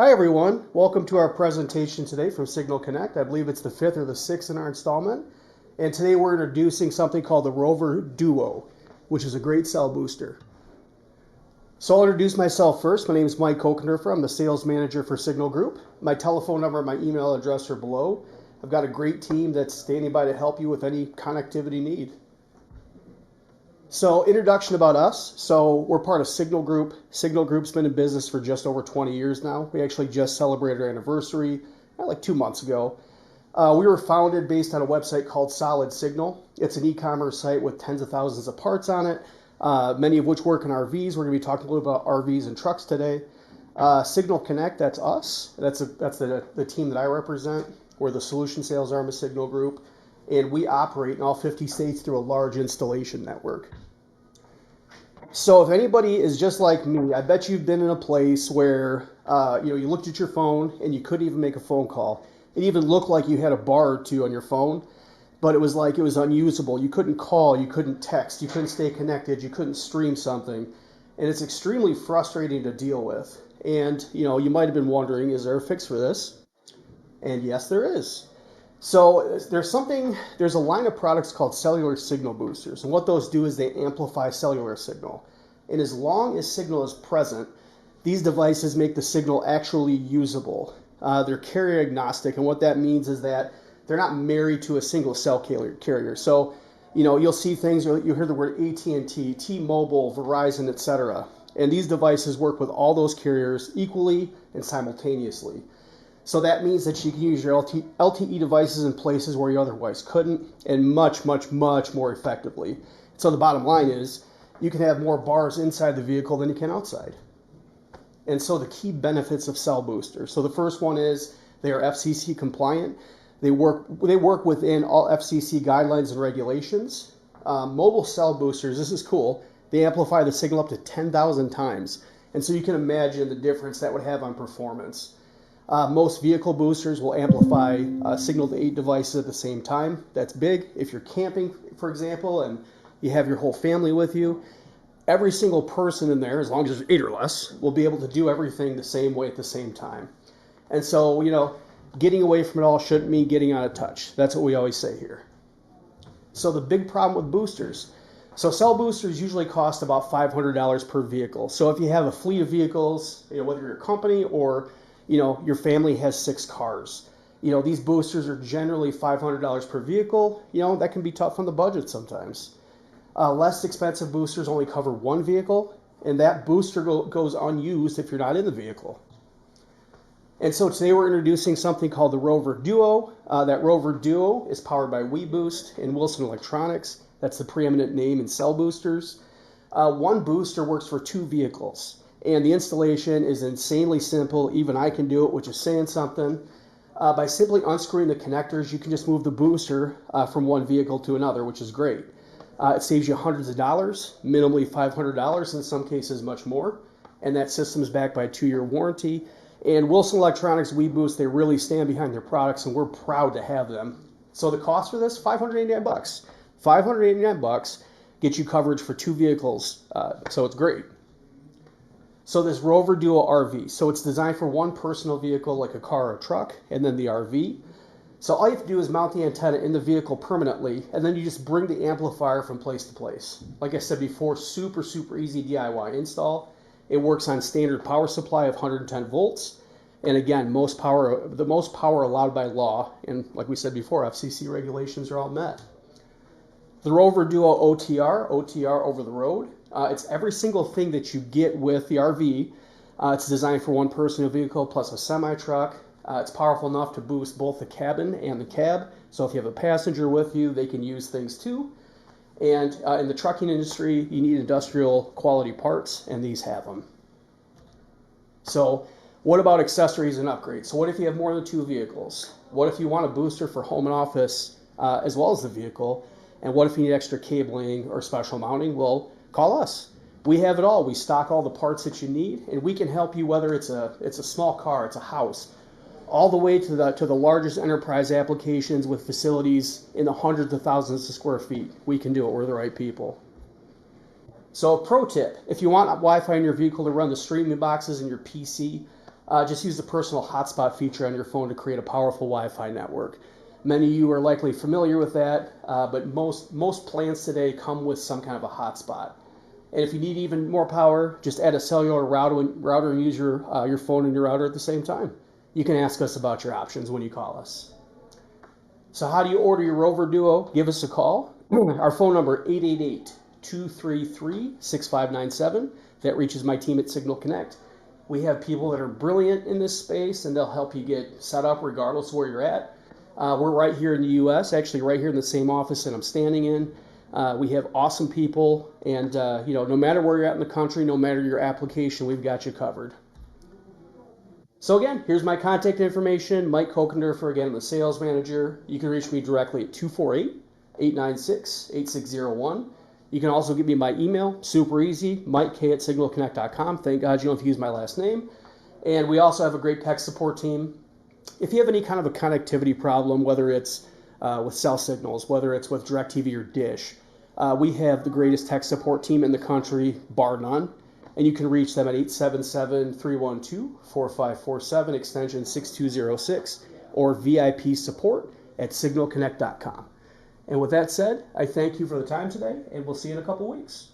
Hi everyone, welcome to our presentation today from Signal Connect. I believe it's the fifth or the sixth in our installment. And today we're introducing something called the Rover Duo, which is a great cell booster. So I'll introduce myself first. My name is Mike Kokendorfer. I'm the sales manager for Signal Group. My telephone number and my email address are below. I've got a great team that's standing by to help you with any connectivity need. So introduction about us. So we're part of Signal Group. Signal Group's been in business for just over 20 years now. We actually just celebrated our anniversary like 2 months ago. We were founded based on a website called Solid Signal. It's an e-commerce site with tens of thousands of parts on it, many of which work in RVs. We're going to be talking a little about RVs and trucks today. Signal Connect, that's us. That's the team that I represent. We're the solution sales arm of Signal Group. And we operate in all 50 states through a large installation network. So if anybody is just like me, I bet you've been in a place where you looked at your phone and you couldn't even make a phone call. It even looked like you had a bar or two on your phone, but it was like it was unusable. You couldn't call, you couldn't text, you couldn't stay connected, you couldn't stream something. And it's extremely frustrating to deal with. And you might have been wondering, is there a fix for this? And yes, there is. So there's a line of products called cellular signal boosters. And what those do is they amplify cellular signal. And as long as signal is present, these devices make the signal actually usable. They're carrier agnostic. And what that means is that they're not married to a single cell carrier. So, you'll see things, you hear the word AT&T, T-Mobile, Verizon, etc. And these devices work with all those carriers equally and simultaneously. So that means that you can use your LTE devices in places where you otherwise couldn't, and much, much, much more effectively. So the bottom line is you can have more bars inside the vehicle than you can outside. And so the key benefits of cell boosters. So the first one is they are FCC compliant. They work within all FCC guidelines and regulations. Mobile cell boosters, this is cool, they amplify the signal up to 10,000 times. And so you can imagine the difference that would have on performance. Most vehicle boosters will amplify signal to 8 devices at the same time. That's big. If you're camping, for example, and you have your whole family with you, every single person in there, as long as there's 8 or less, will be able to do everything the same way at the same time. And so, getting away from it all shouldn't mean getting out of touch. That's what we always say here. So the big problem with boosters. So cell boosters usually cost about $500 per vehicle. So if you have a fleet of vehicles, whether you're a company or your family has 6 cars. These boosters are generally $500 per vehicle. That can be tough on the budget sometimes. Less expensive boosters only cover 1 vehicle, and that booster goes unused if you're not in the vehicle. And so today we're introducing something called the Rover Duo. That Rover Duo is powered by WeBoost and Wilson Electronics. That's the preeminent name in cell boosters. One booster works for 2 vehicles. And the installation is insanely simple. Even I can do it, which is saying something. By simply unscrewing the connectors, you can just move the booster from one vehicle to another, which is great. It saves you hundreds of dollars, minimally $500, in some cases much more. And that system is backed by a 2-year warranty. And Wilson Electronics, WeBoost, they really stand behind their products, and we're proud to have them. So the cost for this, $589. $589 gets you coverage for 2 vehicles, so it's great. So this Rover Duo RV, so it's designed for one personal vehicle like a car or a truck, and then the RV. So all you have to do is mount the antenna in the vehicle permanently, and then you just bring the amplifier from place to place. Like I said before, super, super easy DIY install. It works on standard power supply of 110 volts. And again, the most power allowed by law, and like we said before, FCC regulations are all met. The Rover Duo OTR over the road. It's every single thing that you get with the RV. It's designed for one personal vehicle plus a semi-truck. It's powerful enough to boost both the cabin and the cab. So if you have a passenger with you, they can use things too. And in the trucking industry, you need industrial quality parts, and these have them. So what about accessories and upgrades? So what if you have more than 2 vehicles? What if you want a booster for home and office as well as the vehicle? And what if you need extra cabling or special mounting? Well, call us. We have it all. We stock all the parts that you need, and we can help you whether it's a small car, it's a house, all the way to the largest enterprise applications with facilities in the hundreds of thousands of square feet. We can do it. We're the right people. So pro tip, if you want Wi-Fi in your vehicle to run the streaming boxes in your PC, just use the personal hotspot feature on your phone to create a powerful Wi-Fi network. Many of you are likely familiar with that, but most plans today come with some kind of a hotspot. And if you need even more power, just add a cellular router and use your phone and your router at the same time. You can ask us about your options when you call us. So how do you order your Rover Duo? Give us a call. Our phone number, 888-233-6597. That reaches my team at Signal Connect. We have people that are brilliant in this space, and they'll help you get set up regardless of where you're at. We're right here in the U.S., actually right here in the same office that I'm standing in. We have awesome people, and no matter where you're at in the country, no matter your application, we've got you covered. So again, here's my contact information. Mike Kokendorfer, again, I'm the sales manager. You can reach me directly at 248-896-8601. You can also give me my email, super easy, mikek@signalconnect.com. Thank God you don't have to use my last name. And we also have a great tech support team. If you have any kind of a connectivity problem, whether it's with cell signals, whether it's with DirecTV or Dish, we have the greatest tech support team in the country, bar none. And you can reach them at 877-312-4547, extension 6206, or VIP support at signalconnect.com. And with that said, I thank you for the time today, and we'll see you in a couple weeks.